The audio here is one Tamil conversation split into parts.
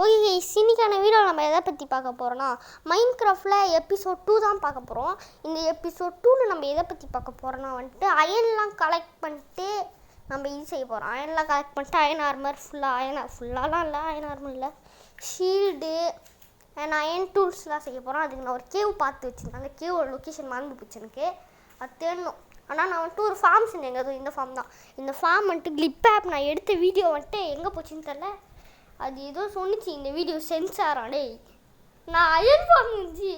ஓகே இன்னைக்கான வீடியோ நம்ம எதை பற்றி பார்க்க போகிறோன்னா மைன்கிராஃப்டில் எபிசோட் 2 தான் பார்க்க போகிறோம். இந்த எபிசோட் 2ல் நம்ம எதை பற்றி பார்க்க போகிறோன்னா வந்துட்டு அயன்லாம் கலெக்ட் பண்ணிட்டு நம்ம இது செய்ய போகிறோம். அயன்லாம் கலெக்ட் பண்ணிட்டு அயன் ஆர்மர் ஃபுல்லாலாம் இல்லை, அயன் ஆர்மர் இல்லை, ஷீல்டு அண்ட் அயன் டூல்ஸ்லாம் செய்ய போகிறோம். அதுக்கு நான் ஒரு கேவ் பார்த்து வச்சுருந்தேன். அந்த கேவோட லொக்கேஷன் மறந்து போச்சு எனக்கு, அது தேடணும். ஆனால் நான் வந்துட்டு ஒரு ஃபார்ம் செஞ்சேன். எங்கே இந்த ஃபார்ம் தான். இந்த ஃபார்ம் வந்துட்டு கிளிப் ஆப் நான் எடுத்த வீடியோ வந்துட்டு எங்கே போச்சுன்னு தெரில. அது ஏதோ சொன்னிச்சு இந்த வீடியோ சென்சாராடே. நான் அயன் ஃபார்ம் இருந்துச்சு,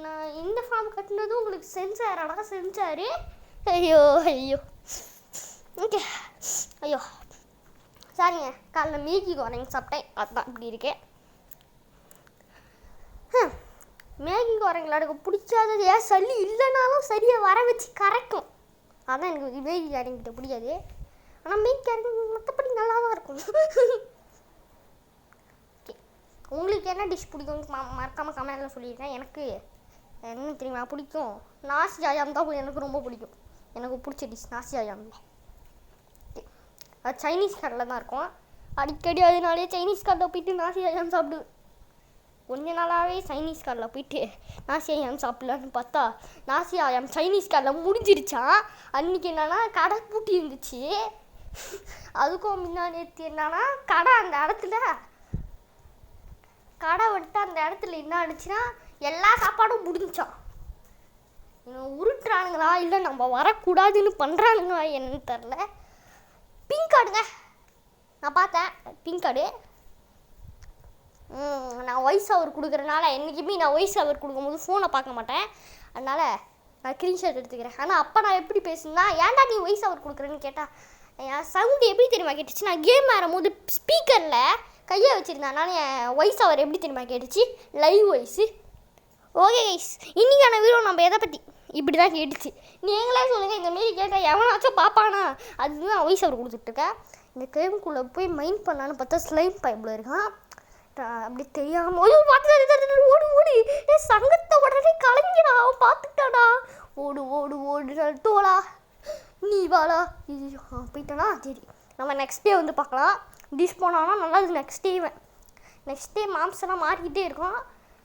நான் இந்த ஃபார்ம் கட்டினதும் உங்களுக்கு சென்சாராடா சென்சாரு. ஐயோ ஓகே ஐயோ சாரிங்க, காலைல மேகி கோரங்க சாப்பிட்டேன், அதுதான் இப்படி இருக்கேன். மேகி கோரங்களா எனக்கு பிடிக்காதது ஏன் சளி இல்லைனாலும் சரியாக வர வச்சு கரைக்கும். அதான் எனக்கு மேகி கோரங்கிட்ட பிடிக்காது. ஆனால் மேகி கோரங்க மற்றபடி நல்லா தான் இருக்கும். உங்களுக்கு என்ன டிஷ் பிடிக்கும் மறக்காமல் கமெண்டில் சொல்லிடுறேன். எனக்கு என்ன தெரியுமா பிடிக்கும், நாசி ஜாயாம் தான் எனக்கு ரொம்ப பிடிக்கும். எனக்கு பிடிச்ச டிஷ் நாசி ஜாயாம் தான். அது சைனீஸ் கடையில் தான் இருக்கும். அடிக்கடி அதனாலே சைனீஸ் கடையில் போயிட்டு நாசி ஜாயாம் சாப்பிடுவேன். கொஞ்ச நாளாகவே சைனீஸ் கடையில் போயிட்டு நாசி ஜாயாம் சாப்பிட்லான்னு பார்த்தா நாசி ஜாயாம் சைனீஸ் கடையில் முடிஞ்சிருச்சான். அன்றைக்கி என்னன்னா கடை பூட்டி இருந்துச்சு. அதுக்கும் முன்னாடி நேற்று என்னன்னா கடை அந்த இடத்துல வந்துட்டு அந்த இடத்துல என்ன ஆனிச்சுன்னா எல்லா சாப்பாடும் முடிஞ்சான். இன்னும் உருட்டுறானுங்களா இல்லை நம்ம வரக்கூடாதுன்னு பண்ணுறானுங்களா என்னன்னு தெரில. பிங்க் கார்டுங்க நான் பார்த்தேன், பிங்க் கார்டு. நான் வாய்ஸ் ஓவர் கொடுக்குறனால என்றைக்குமே நான் வாய்ஸ் ஓவர் கொடுக்கும்போது ஃபோனை பார்க்க மாட்டேன். அதனால் நான் ஸ்க்ரீன்ஷாட் எடுத்துக்கிறேன். ஆனால் அப்போ நான் எப்படி பேசுனா ஏன்டா நீ வாய்ஸ் ஓவர் கொடுக்குறேன்னு கேட்டால் என் சவுண்டு எப்படி தெரியுமா கேட்டுச்சு, நான் கேம் ஆடும்போது ஸ்பீக்கரில் கையை வச்சுருந்தேன். அதனால் என் வாய்ஸ் ஓவர் எப்படி தெரியுமா கேட்டுச்சு, லைவ் வாய்ஸு. ஓகே கைஸ், இன்றைக்கான வீடியோ நம்ம எதை பற்றி இப்படி தான் கேட்டுச்சு. நீங்களே சொல்லுங்கள், இந்தமாரி கேட்டால் எவனாச்சும் பார்ப்பானா? அதுதான் வாய்ஸ் ஓவர் கொடுத்துட்ருக்கேன். இந்த கேமுக்குள்ளே போய் மைண்ட் பண்ணலான்னு பார்த்தா ஸ்லைம் பைப்பில் இருக்கான். அப்படி தெரியாமல் ஓடு ஓடு சங்கத்தை உடனே கலங்கிடா, அவன் பார்த்துட்டாடா. ஓடு ஓடு ஓடு தோலா நீ வாடா. இது போயிட்டானா சரி, நம்ம நெக்ஸ்ட் டே வந்து பார்க்கலாம். டிஷ் போனான்னா நல்லது. நெக்ஸ்ட் டே மாம்செல்லாம் மாறிக்கிட்டே இருக்கும்.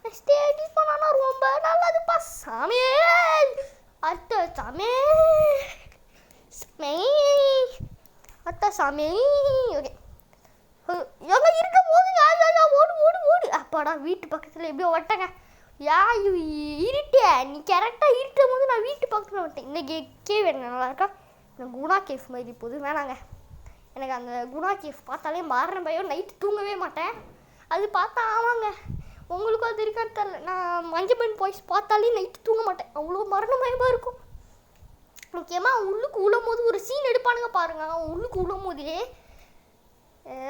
நெக்ஸ்ட் டே டிஷ் போனான்னா ரொம்ப நல்லதுப்பா. சாமியே அத்த சாமி அத்த சாமி. ஓகே எங்கே இருக்கும் போது ஓடு ஓடு ஓடு. அப்பாடா வீட்டு பக்கத்தில் எப்படியோ ஒட்டங்க. இருட்டே நீ கரெக்டாக இருட்டும் போது நான் வீட்டு பக்கத்தில் வந்துட்டேன். இந்த கேவ் என்ன நல்லா இருக்கா? இந்த குணா கேஃப் மாதிரி போகுது, வேணாங்க. எனக்கு அந்த குணா கேஃப் பார்த்தாலே மாறின பயம், நைட்டு தூங்கவே மாட்டேன். அது பார்த்தா ஆமாங்க, உங்களுக்கும் அது இருக்கான்னு தெரில. நான் மஞ்சள் பாய்ஸ் பார்த்தாலே நைட்டு தூங்க மாட்டேன், அவ்வளோ மரண பயமாக இருக்கும். முக்கியமாக உள்ளுக்கு உழும் போது ஒரு சீன் எடுப்பானுங்க பாருங்க. உள்ளுக்கு உழும் போதே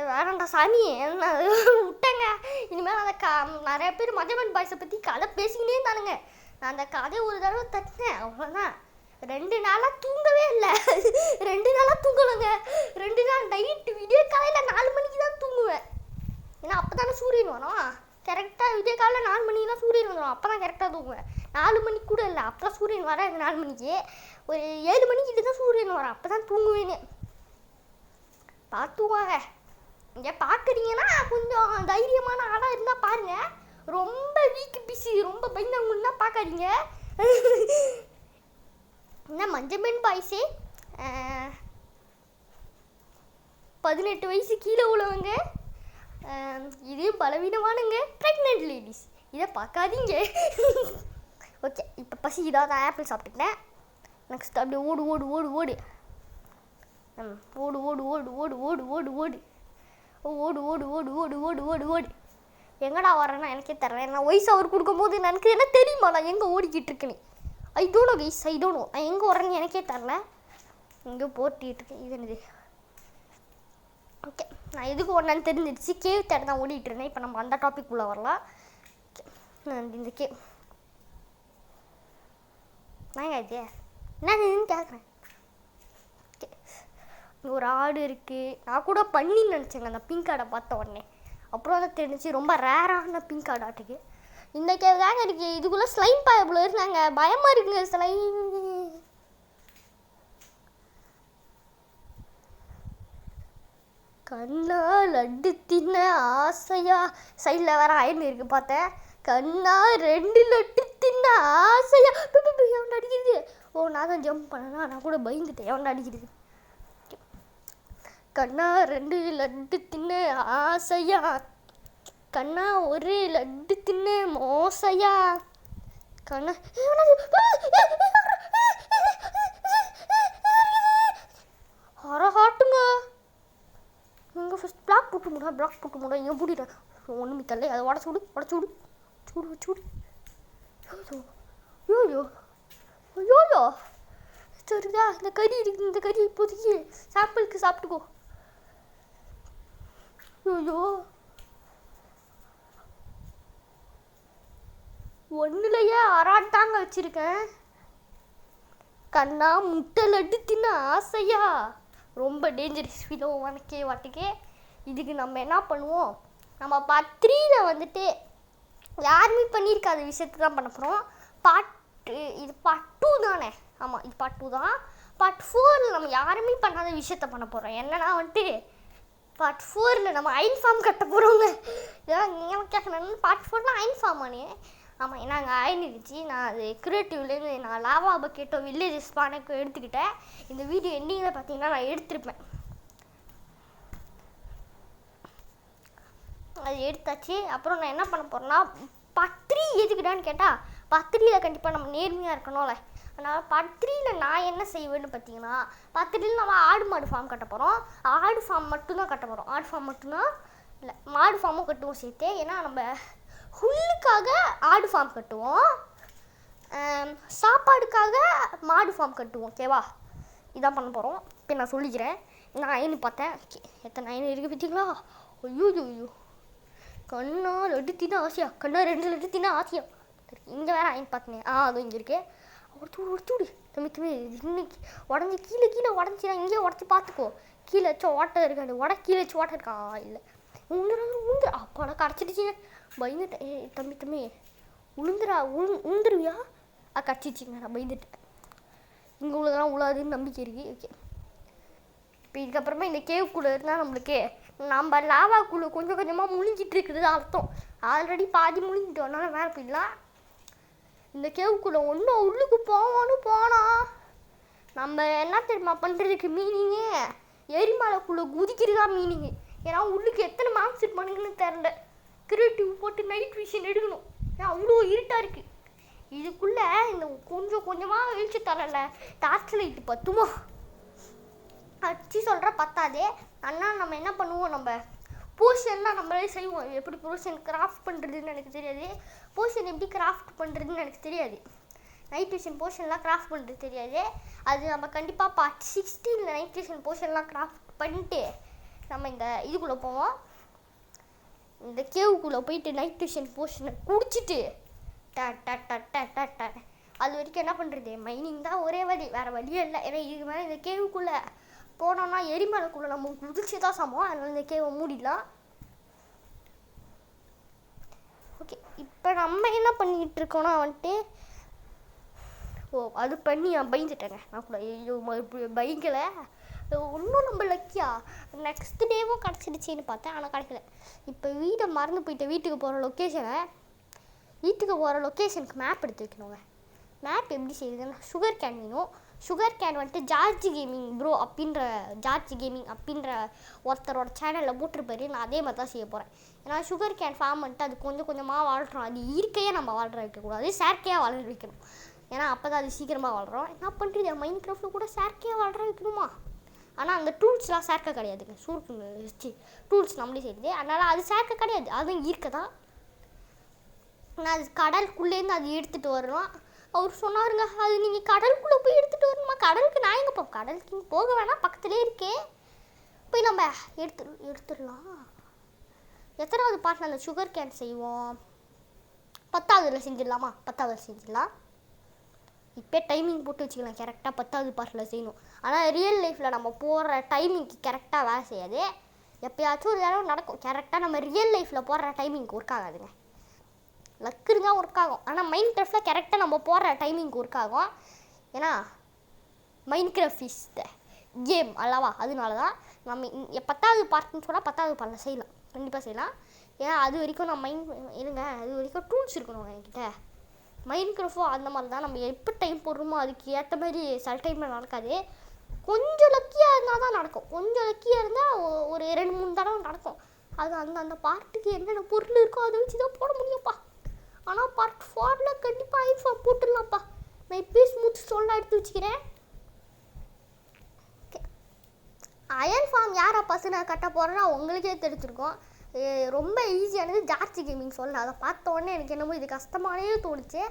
வேணாண்டா சாமி என்ன விட்டேங்க. இனிமேல் அந்த நிறைய பேர் மஞ்சள் பாய்ஸை பற்றி கதை பேசிக்கினே இருந்தானுங்க. நான் அந்த கதையை ஒரு தடவை தட்டினேன், அவ்வளோதான். 2 நாளாக தூங்கவே இல்லை. 2 நாளாக தூங்கலைங்க. 2 நாள் நைட்டு விடிய காலையில் 4 மணிக்கு தான் தூங்குவேன். ஏன்னா அப்போ தானே சூரியன் வரும். கரெக்டாக விடிய காலையில் 4 மணிக்கெலாம் சூரியன் வந்துடும். அப்போ தான் கரெக்டாக தூங்குவேன். 4 மணிக்கு கூட இல்லை, அப்போ தான் சூரியன் வர. 4 மணிக்கு ஒரு 7 மணிக்கிட்ட தான் சூரியன் வரும். அப்போ தான் தூங்குவேன்னு பார்த்துவாங்க. இங்கே பார்க்குறீங்கன்னா கொஞ்சம் தைரியமான ஆளாக இருந்தால் பாருங்கள். ரொம்ப வீக்கு பிசி ரொம்ப பயந்தவங்கன்னா பார்க்காதீங்க. என்ன மஞ்சள் பாய்ஸே 18 வயசு கீழே உள்ளவங்க, இதே பலவீனமானுங்க ப்ரெக்னென்ட் லேடிஸ், இதை பார்க்காதீங்க. ஓகே இப்போ பசி இதாவது ஆப்பிள் சாப்பிட்டுட்டேன். நெக்ஸ்ட் அப்படியே ஓடு ஓடு ஓடு ஓடு ஓடு ஓடு ஓடு ஓடு ஓடு ஓடு ஓடு ஓடு ஓடு ஓடு ஓடு ஓடு ஓடு ஓடு. எங்கடா வரேன்னா எனக்கே தரேன். நான் வாய்ஸ் ஓவர் கொடுக்கும்போது எனக்கு என்ன தெரியுமா நான் எங்கே ஓடிக்கிட்டு இருக்கேன்னு? I don't know guys, I don't know. நான் எங்கே வரேன்னு எனக்கே தரல, எங்கே போட்டிகிட்டு இருக்கேன். இது என்னது? ஓகே நான் எதுக்கு ஓடனான்னு தெரிஞ்சிடுச்சு. கேவ் தேட தான் ஓடிட்டு இருந்தேன். இப்போ நம்ம அந்த டாபிக் உள்ளே வரலாம். இந்த கேவ் நான் இது என்னன்னு கேட்குறேன். ஓகே ஒரு ஆடு இருக்குது. நான் கூட பண்ணின்னு நினச்சேங்க அந்த பிங்க் கார்டை பார்த்த உடனே. அப்புறம் தான் தெரிஞ்சிச்சு ரொம்ப ரேரான பிங்க் கார்டு ஆட்டுக்கு. இந்த கேவ் தாங்க இருக்குது. இதுக்குள்ளே ஸ்லைம் பாயபிள் இருந்தாங்க, பயமாக இருக்குங்க ஸ்லைம். கண்ணா லட்டு தின்ன ஆசையா. சைடில் வேற அயன் இருக்குது பார்த்தேன். கண்ணா 2 லட்டு தின்ன ஆசையா. எவன் அடிக்கிறது? ஓ நான் தான் ஜம்ப் பண்ணனா, நான் கூட பயந்துட்டேன். எவன் அடிக்கிறது? கண்ணா 2 லட்டு தின்ன ஆசையா. கண்ணா 1 லட்டு தின்ன மோசையா. கண்ணா ஹாட்டுங்க. இங்கே ஃபஸ்ட் பிளாக் போட்டு முடா இங்கே பூட்டிட்டேன். ஒன்றுமே தரல. அதை உடச்சு விடு சூடு. யோயோ சரிதா, இந்த கறி இருக்குது. இந்த கறி இப்போதைக்கு சாம்பிளுக்கு சாப்பிட்டுக்கோ. யோயோ ஒன்றுலையே அராட்டாங்க வச்சுருக்கேன். கண்ணா முட்டை லட்டு தின்ன ஆசையா. ரொம்ப டேஞ்சரஸ் வீடியோ வாட்டுக்கே. இதுக்கு நம்ம என்ன பண்ணுவோம், நம்ம பார்ட் 3ல வந்துட்டு யாருமே பண்ணியிருக்காத விஷயத்தை தான் பண்ண போகிறோம். இது பார்ட் 2 தானே? ஆமாம், இது பார்ட் 2 தான். பார்ட் 4ல் நம்ம யாருமே பண்ணாத விஷயத்த பண்ண போகிறோம். என்னன்னா வந்துட்டு பார்ட் 4ல் நம்ம அயன் ஃபார்ம் கட்ட போகிறோங்க. இதெல்லாம் நீங்கள் கேட்கணும், பார்ட் 4ல் அயன் ஃபார்ம் ஆனே. ஆமாம், ஏன்னா அங்கே அயன் இருந்துச்சு. நான் அது க்ரியேட்டிவ்லேருந்து நான் லாவா பக்கெட்டோ வில்லேஜஸ் பானைக்கோ எடுத்துக்கிட்டேன். இந்த வீடியோ எண்டிங்கில் பார்த்தீங்கன்னா நான் எடுத்திருப்பேன். அது எடுத்தாச்சு. அப்புறம் நான் என்ன பண்ண போகிறேன்னா, பார்ட் 3 எதுக்குடான்னு கேட்டால், பார்ட் 3ல் கண்டிப்பாக நம்ம நேர்மையாக இருக்கணும்ல. அதனால் பார்ட் 3ல் நான் என்ன செய்வேன்னு பார்த்தீங்கன்னா, பார்ட் 3ல் நம்ம ஆடு மாடு ஃபார்ம் கட்ட போகிறோம். ஆடு ஃபார்ம் மட்டும்தான் கட்ட போகிறோம். ஆடு ஃபார்ம் மட்டும்தான் இல்லை, மாடு ஃபார்மும் கட்டுவோம் சேர்த்து. ஏன்னா நம்ம ஹுல்லுக்காக ஆடு ஃபார்ம் கட்டுவோம், சாப்பாடுக்காக மாடு ஃபார்ம் கட்டுவோம். ஓகேவா? இதான் பண்ண போகிறோம். இப்போ நான் சொல்லிக்கிறேன். நான் அயனு பார்த்தேன். எத்தனை அயனு இருக்குது பார்த்தீங்களா? ஐயோ கண்ணா லட்டு தின்ன ஆசையா. கண்ணா 2 லட்டு தின்ன ஆசையா. இங்கே வேறு அயன் பார்த்தேன். அதுவும் இங்கே இருக்கு. ஒருத்தூடு தம்பி இன்னைக்கு உடஞ்சி கீழே உடஞ்சினா இங்கே உடச்சி பார்த்துக்கோ. கீழே வச்சா ஓட்டை இருக்காது. கீழே வச்சு ஓட்டை இருக்கா? இல்லை உளுந்துரா. அப்பாடா கரைச்சிடுச்சிங்க. பயந்துட்டேன். தம்பி உளுந்துருவியா? கரைச்சிச்சிங்க. நான் பயந்துட்டேன். இங்கே உள்ளதெல்லாம் உழாதுன்னு நம்பிக்கை இருக்குது. ஓகே, இப்போ இதுக்கப்புறமா இந்த கேவுக்குள்ளே இருந்தால் நம்மளுக்கு நம்ம லாவாக்குள்ளே கொஞ்சம் கொஞ்சமாக முழிஞ்சிட்டு இருக்கிறது அர்த்தம். ஆல்ரெடி பாதி முழிஞ்சிட்டு வரனால வேறு போயிடலாம். இந்த கேவுக்குள்ளே ஒன்றும் உள்ளுக்கு போனால் நம்ம என்ன தெரியுமா பண்ணுறதுக்கு மீனிங்கு, எரிமலைக்குள்ளே குதிக்கிறது தான் மீனிங்கு. ஏன்னா உள்ளுக்கு எத்தனை மார்க்ஸ் செட் பண்ணுங்கன்னு தெரில. கிரியேட்டிவ் போட்டு நைட் விஷன் எடுக்கணும். ஏன்னா அவ்வளோ இருட்டாக இருக்குது. இதுக்குள்ளே இந்த கொஞ்சமாக வெளிச்சு தரல டார்ச் லைட்டு பத்துமா? அச்சு சொல்கிற பத்தாதே. ஆனால் நம்ம என்ன பண்ணுவோம், நம்ம போர்ஷன்லாம் நம்மளே செய்வோம். எப்படி போர்ஷன் கிராஃப்ட் பண்ணுறதுன்னு எனக்கு தெரியாது. போர்ஷன் எப்படி கிராஃப்ட் பண்ணுறதுன்னு எனக்கு தெரியாது. நைட் விஷன் போர்ஷன்லாம் கிராஃப்ட் பண்ணுறது தெரியாது. அது நம்ம கண்டிப்பாக பார்ட் 16 நைட் விஷன் போர்ஷன்லாம் கிராஃப்ட் பண்ணிட்டு நம்ம இந்த இதுக்குள்ளே போவோம். இந்த கேவுக்குள்ளே போயிட்டு நைட் விஷன் போர்ஷனை குடிச்சிட்டு அது வரைக்கும் என்ன பண்ணுறது, மைனிங் தான் ஒரே வழி, வேறு வழியே இல்லை. ஏன்னா இதுக்கு மேலே இந்த கேவுக்குள்ளே போனோம்னா எரிமலைக்குள்ளே நம்ம குதிச்சு தான் சமம். அதனால இந்த கேவை மூடிடலாம். ஓகே, இப்போ நம்ம என்ன பண்ணிக்கிட்டு இருக்கோம்னா வந்துட்டு அது பண்ணி நான் பயந்துட்டேங்க. நான் கூட ஐயோ பைக்கில் ஒன்றும் நம்ம லக்கியா நெக்ஸ்ட் டேவும் கிடச்சிடுச்சின்னு பார்த்தேன். ஆனால் கிடைக்கல. இப்போ வீட்டை மறந்து போயிட்டு வீட்டுக்கு போகிற லொக்கேஷனுக்கு மேப் எடுத்து வைக்கணுங்க. மேப் எப்படி செய்யுதுன்னா, சுகர் கேன் வேணும். சுகர் கேன் வந்துட்டு ஜார்ஜ் கேமிங் அப்படின்ற ஒருத்தரோட சேனலில் போட்டிருப்பாரு. நான் அதே மாதிரி தான் செய்ய போகிறேன். ஏன்னா சுகர் கேன் ஃபார்ம் வந்துட்டு அது கொஞ்சம் கொஞ்சமாக வாழ்கிறோம். அது இயற்கையாக நம்ம வளர வைக்கக்கூடாது, செயற்கையாக வளர வைக்கணும். ஏன்னா அப்போ தான் அது சீக்கிரமாக வளரும். என்ன பண்ணுறது, மைண்ட் கிராஃப்டில் கூட செயற்கையாக வளர வைக்கணுமா? ஆனால் அந்த டூல்ஸ்லாம் செயற்கை கிடையாதுங்க. டூல்ஸ் நம்மளே செய்யுது. அதனால் அது செயற்கை கிடையாது, அதுவும் இயற்கை தான். நான் அது கடலுக்குள்ளேருந்து அது எடுத்துகிட்டு வரணும். அவர் சொன்னாருங்க, அது நீங்கள் கடலுக்குள்ளே போய் எடுத்துகிட்டு வரணுமா? கடலுக்கு நான் எங்கே போவோம்? கடலுக்கு போக வேணாம், பக்கத்துலேயே இருக்கே. போய் நம்ம எடுத்துடலாம். எத்தனாவது பாட்டில் அந்த சுகர் கேன் செய்வோம்? 10ஆவதுல செஞ்சிடலாமா? 10ஆவதுல செஞ்சிடலாம். இப்போ டைமிங் போட்டு வச்சுக்கலாம். கரெக்டாக 10ஆவது பார்ட்டில் செய்யணும். ஆனால் ரியல் லைஃப்பில் நம்ம போடுற டைமிங்க்கு கரெக்டாக வேலை செய்யாது. எப்போயாச்சும் ஒரு தடவை நடக்கும். கரெக்டாக நம்ம ரியல் லைஃப்பில் போடுற டைமிங்க்கு ஒர்க் ஆகாதுங்க. லக்கு தான் ஒர்க் ஆகும். ஆனால் மைண்ட் கிராஃப்டில் கரெக்டாக நம்ம போடுற டைமிங்க்கு ஒர்க் ஆகும். ஏன்னா mind craft is the game அல்லவா? அதனால தான் நம்ம 10வது பார்ட்னு சொன்னால் 10வது பார்ட்டில் செய்யலாம், கண்டிப்பாக செய்யலாம். ஏன்னா அது வரைக்கும் நான் இருங்க, அது வரைக்கும் டூல்ஸ் இருக்கணும் என்கிட்ட. மைன்கிராஃப்டோ அந்த மாதிரி தான், நம்ம எப்போ டைம் போடுறோமோ அதுக்கு ஏற்ற மாதிரி சில டைமில் நடக்காது. கொஞ்சம் லக்கியாக இருந்தால் தான் நடக்கும். கொஞ்சம் லக்கியாக இருந்தால் ஒரு 2-3 தடவை நடக்கும். அது அந்த பார்ட்டுக்கு என்னென்ன பொருள் இருக்கோ அதை வச்சு தான் போட முடியும்ப்பா. ஆனால் பார்ட் 4ல் கண்டிப்பாக அயன் ஃபார்ம் போட்டுடலாம்ப்பா. நான் இப்போயே ஸ்மூத் ஸ்டோன்லாம் எடுத்து வச்சுக்கிறேன். அயன் ஃபார்ம் யாரை பசங்க கட்ட போகிறேன்னா உங்களுக்கே தெரிஞ்சிருக்கும். ரொம்ப ஈஸியானது ஜார்ஜி கேமிங் சொல்ல. அதை பார்த்த உடனே எனக்கு என்னமோ இது கஷ்டமானே தோணுச்சு.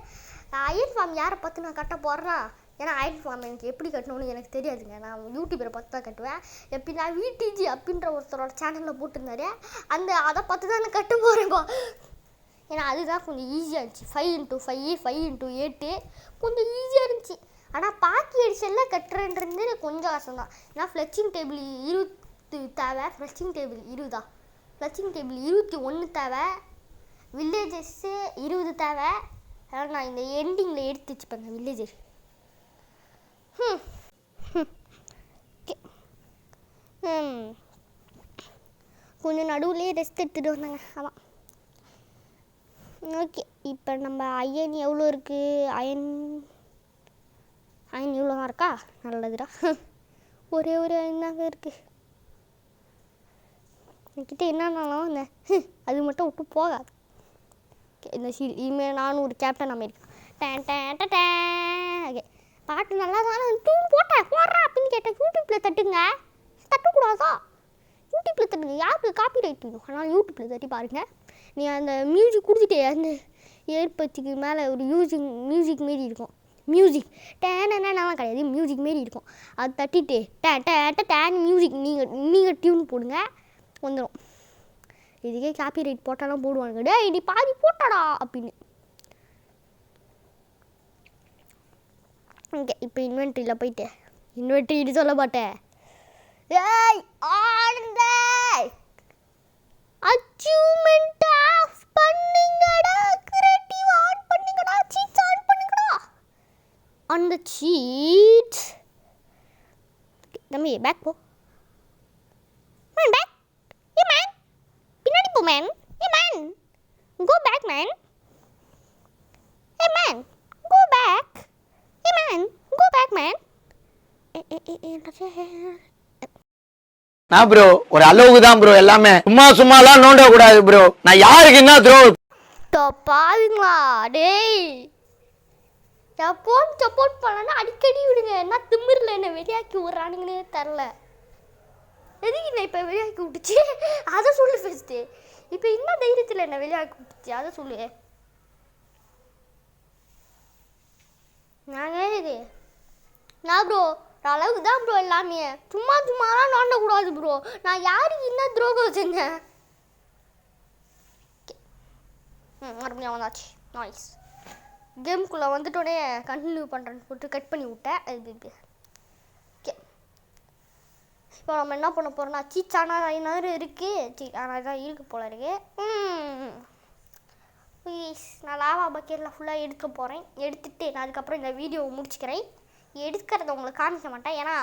அயன் ஃபார்ம் யாரை பார்த்து நான் கட்ட போகிறேன்னா, ஏன்னா அயன் ஃபார்ம் எனக்கு எப்படி கட்டணும்னு எனக்கு தெரியாதுங்க. நான் யூடியூபரை பார்த்து தான் கட்டுவேன். எப்படின்னா விடிஜி அப்படின்ற ஒருத்தரோட சேனலில் போட்டிருந்தாரு, அதை பார்த்து தான் நான் கட்ட போகிறேங்கோ. ஏன்னா அதுதான் கொஞ்சம் ஈஸியாக இருந்துச்சு. 5x5 5x8 கொஞ்சம் ஈஸியாக இருந்துச்சு. ஆனால் பாக்கி எடிஷனில் கட்டுறன்றது கொஞ்சம் கஷ்டம் தான். ஏன்னா ஃப்ளெச்சிங் டேபிள் 20 தேவை. ஃப்ளெச்சிங் டேபிள் 20 ஃப்ளெச்சிங் டேபிள் 21 தேவை. வில்லேஜஸ்ஸு 20 தேவை. அதனால் நான் இந்த எண்டிங்கில் எடுத்து வச்சுப்பேங்க வில்லேஜஸ். கொஞ்சம் நடுவுலேயே ரெஸ்ட் எடுத்துகிட்டு வந்தாங்க. ஆமாம், ஓகே. இப்போ நம்ம அயன் எவ்வளோ இருக்குது? அயன் இவ்வளோ தான் இருக்கா? நல்லதுடா. ஒரே ஒரு அயன் தாங்க இருக்குது என்கிட்ட. என்னன்னாலும் இந்த அது மட்டும் விட்டு போகாது. இந்த இனிமேல் நானும் ஒரு கேப்டன் அமெரிக்கா. ஓகே, பாட்டு நல்லா தானே டூன் போடுறா அப்படின்னு கேட்டேன். யூடியூப்பில் தட்டுங்க, தட்டக்கூடாதா? யூடியூப்பில் தட்டுங்க, யாருக்கு காப்பி ரைட் வேணும்? ஆனால் யூடியூப்பில் தட்டி பாருங்கள். நீ அந்த மியூசிக் கொடுத்துட்டே அந்த ஏற்பத்துக்கு மேலே ஒரு மியூசிக் மாரி இருக்கும். மியூசிக் டேனெல்லாம் கிடையாது, மியூசிக் மாரி இருக்கும். அது தட்டிட்டு டேன் மியூசிக் நீங்கள் டியூன் போடுங்க, வந்துடும். இதுக்கே காப்பி ரைட் போட்டாலும் போடுவாங்க. டேய் நீ பாதி போட்டாடா அப்படின்னு. ஓகே, இப்போ இன்வென்ட்ரியில் போயிட்டு இன்வென்ட்ரி சொல்ல மாட்டேன். ஏய் ஆனந்த அச்சீவ்மெண்ட் ஆஃப் பண்ணுங்கடா, கிரியேட்டிவ் ஆன் பண்ணுங்கடா, சீட்ஸ் ஆன் பண்ணுங்கடா. அந்த சீட்ஸ் தம்பி பேக் போ. பேக். ஏ மேன் பின்னாடி போ man. A man go back man. A man go back. A man go back man. நான் ப்ரோ ஒரு அளவுக்கு தான் ப்ரோ, எல்லாமே சும்மாலாம் நோண்ட கூடாது ப்ரோ. நான் யாருக்கு என்ன த்ரோ பாருங்களா? டேய் சப்போர்ட் பண்ணனா அடிக்கடி விடுங்க. என்ன திமிரில் என்ன வெளியாக்கி விட்றானுங்கன்னே தெரில. எதுக்கு என்ன இப்போ வெளியாக்கி விட்டுச்சு அதை சொல்லு ஃபஸ்ட்டு. இப்போ என்ன தைரியத்தில் என்ன வெளியாக்கி விட்டுச்சு அதை சொல்லு. நாங்கள் இது நான் ப்ரோ அளவுக்கு தான் ப்ரோ எல்லாமே. சும்மாலாம் நோண்டக்கூடாது ப்ரோ. நான் யாருக்கு என்ன துரோகம் செஞ்சேன்? மறுபடியும் வந்தாச்சு. நாய்ஸ் கேமுக்குள்ளே வந்துட்டோடனே கண்டினியூ பண்ணுறேன்னு போட்டு கட் பண்ணி விட்டேன். இது ஓகே. இப்போ நம்ம என்ன பண்ண போகிறோம்னா, சீச்சானா ஐநூறு இருக்குது. ஆனால் தான் இருக்குது போல இருக்கு. நான் லாவா பக்கெட்டில் ஃபுல்லாக எடுக்க போகிறேன். எடுத்துகிட்டு நான் அதுக்கப்புறம் இந்த வீடியோவை முடிச்சுக்கிறேன். எடுக்கிறத உங்களுக்கு காமிக்க மாட்டேன். ஏன்னா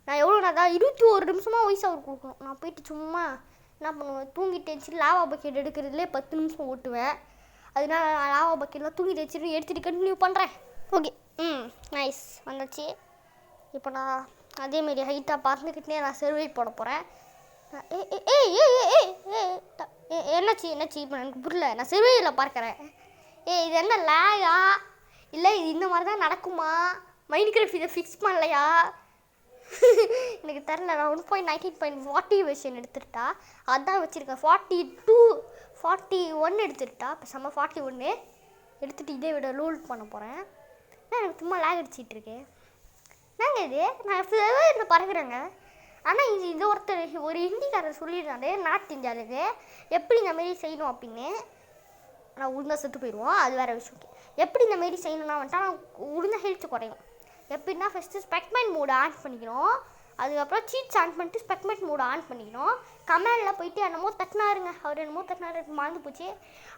நான் எவ்வளோ தான் 21 நிமிஷமாக வாய்ஸ் ஓவர் கொடுக்கணும். நான் போயிட்டு சும்மா என்ன பண்ணுவேன், தூங்கிட்டு வச்சுட்டு லாவா பக்கெட் எடுக்கிறதுலே 10 நிமிஷம் ஓட்டுவேன். அதனால நான் லாவா பக்கெட்லாம் தூங்கிட்டு வச்சுட்டு எடுத்துகிட்டு கண்டினியூ பண்ணுறேன். ஓகே, நைஸ் வந்துச்சு. இப்போ நான் அதேமாரி ஹைட்டாக பறந்துக்கிட்டே நான் சர்வை போட போகிறேன். என்னாச்சு இப்போ எனக்கு புரியல. நான் சர்வையில் பார்க்குறேன். இது என்ன லேகா இல்லை இது இந்த மாதிரி தான் நடக்குமா? மைன்கிராஃப்ட் இதை ஃபிக்ஸ் பண்ணலையா? எனக்கு தெரில. நான் 1.19.40 வெர்ஷன் எடுத்துட்டா அதான் வச்சுருக்கேன். 41 எடுத்துட்டா இப்போ செம்ம 41 எடுத்துகிட்டு இதே விட லோட் பண்ண போகிறேன். எனக்கு சும்மா லேக் அடிச்சிட்ருக்கேன். நாங்கள் இது நான் என்ன பறக்குறேங்க. ஆனால் இது ஒரு ஹிந்திக்காரர் சொல்லியிருந்தாரு, நார்த் இந்தியாவிலேருந்து எப்படி இந்த மாரி செய்யணும் அப்படின்னு. நான் உளுந்தா செத்து போயிடுவோம், அது வேறு விஷயம். எப்படி இந்த மாரி செய்யணும்னா வந்துட்டா நான் உளுந்த ஹெல்த்து குறையும். எப்படின்னா ஃபஸ்ட்டு ஸ்பெக்மெண்ட் மோடு ஆன் பண்ணிக்கணும். அதுக்கப்புறம் சீட்ஸ் ஆன் பண்ணிட்டு ஸ்பெக்மெண்ட் மோடு ஆன் பண்ணிக்கணும். கமெண்டில் போயிட்டு என்னமோ தட்டினாருங்க. அவர் என்னமோ தட்டினாரு, மறந்து போச்சு.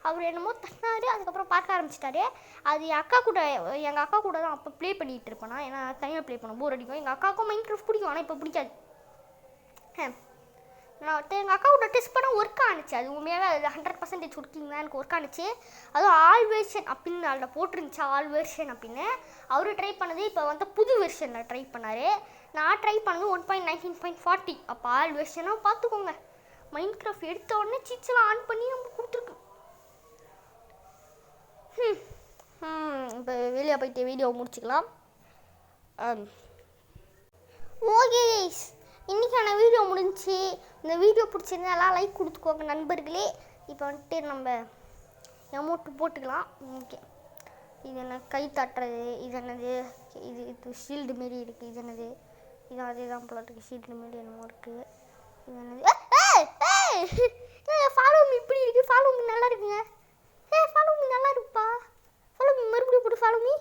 அவர் என்னமோ தட்டினாரு, அதுக்கப்புறம் பார்க்க ஆரம்பிச்சிட்டாரு. அது எங்கள் அக்கா கூட தான் அப்போ ப்ளே பண்ணிகிட்டு இருப்பேன். ஏன்னா தனியாக ப்ளே பண்ண போர் அடிக்கும். எங்கள் அக்காவுக்கும் மைன்கிராஃப்ட் பிடிக்கும், ஆனால் இப்போ பிடிக்காது. நான் எங்கள் அக்காவோட டெஸ்ட் பண்ண ஒர்க் ஆனிச்சு. அது உண்மையாகவே அது 100% ஒர்க்கிங் தான். எனக்கு ஒர்க் ஆனிச்சு. அதுவும் ஆல் வெர்ஷன் அப்படின்னு அதில் போட்டிருந்துச்சு, ஆல் வெர்ஷன் அப்படின்னு. அவரு ட்ரை பண்ணது இப்போ வந்து புது வெர்ஷனில் ட்ரை பண்ணார். நான் ட்ரை பண்ணது 1.19.40. அப்போ ஆல் வெர்ஷனாக பார்த்துக்கோங்க. மைண்ட் கிராஃப்ட் எடுத்த உடனே சீச்செல்லாம் ஆன் பண்ணி நம்ம கொடுத்துருக்கு. இப்போ வெளியே போயிட்டு வீடியோ முடிச்சுக்கலாம். ஓகே கைஸ், இன்றைக்கான வீடியோ முடிஞ்சு. இந்த வீடியோ பிடிச்சிருந்தா எல்லாம் லைக் கொடுத்துக்கோங்க நண்பர்களே. இப்போ வந்துட்டு நம்ம அமௌண்ட்டு போட்டுக்கலாம். ஓகே, இது என்ன கை தட்டுறது, இது என்னது, இது ஷீல்டு மாரி இருக்குது. இது என்னது, இது அதே தான் போல இருக்குது. ஷீல்டு மாரி என்னமோ இருக்குது. இது என்னது, ஃபாலோ மீ இப்படி இருக்குது. ஃபாலோ மீ நல்லா இருக்குங்க. ஃபாலோ மீ நல்லா இருக்குப்பா. ஃபாலோ மீ மறுபடியும் போட்டு ஃபாலோ மீ.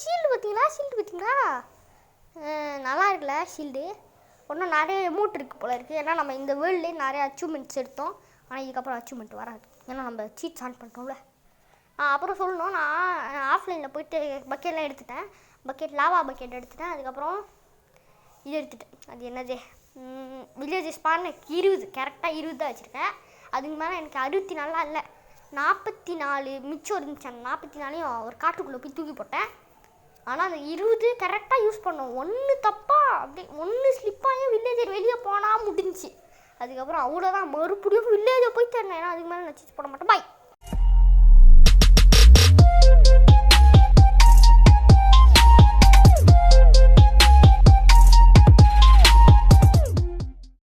ஷீல்டு பார்த்தீங்களா? நல்லா இருக்குல்ல ஷீல்டு. இன்னும் நிறைய அமௌண்ட் இருக்குது போல இருக்குது. ஏன்னா நம்ம இந்த வேர்ல்ட்லேயே நிறைய அச்சீவ்மெண்ட்ஸ் எடுத்தோம். ஆனால் இதுக்கப்புறம் அச்சீவ்மெண்ட் வராது, ஏன்னா நம்ம சீட்ஸ் ஆன் பண்ணிட்டோம்ல. அப்புறம் சொல்லணும், நான் ஆஃப்லைனில் போயிட்டு பக்கெட்லாம் எடுத்துட்டேன். லாவா பக்கெட் எடுத்துட்டேன். அதுக்கப்புறம் இது எடுத்துட்டேன். அது என்னது, வில்லேஜஸ் ஸ்பான் 20, கரெக்டாக 20 தான் வச்சுருக்கேன். அதுக்கு மேலே எனக்கு 64 இல்லை, 44 மிச்சம் இருந்துச்சு. அந்த 44ஐயும் ஒரு காட்டுக்குள்ளே போய் தூக்கி போட்டேன். ஆனால் அந்த 20 கரெக்டாக யூஸ் பண்ணோம். ஒன்று தப்பாக அப்படி ஒன்று ஸ்லிப்பாகி வில்லேஜர் வெளியே போனால் முடிஞ்சிச்சு. அதுக்கப்புறம் அவ்வளோதான், மறுபடியும் வில்லேஜை போய் தரேன். ஏன்னா அதுக்கு மேலே நான் சீஸ் போட மாட்டேன். பாய்.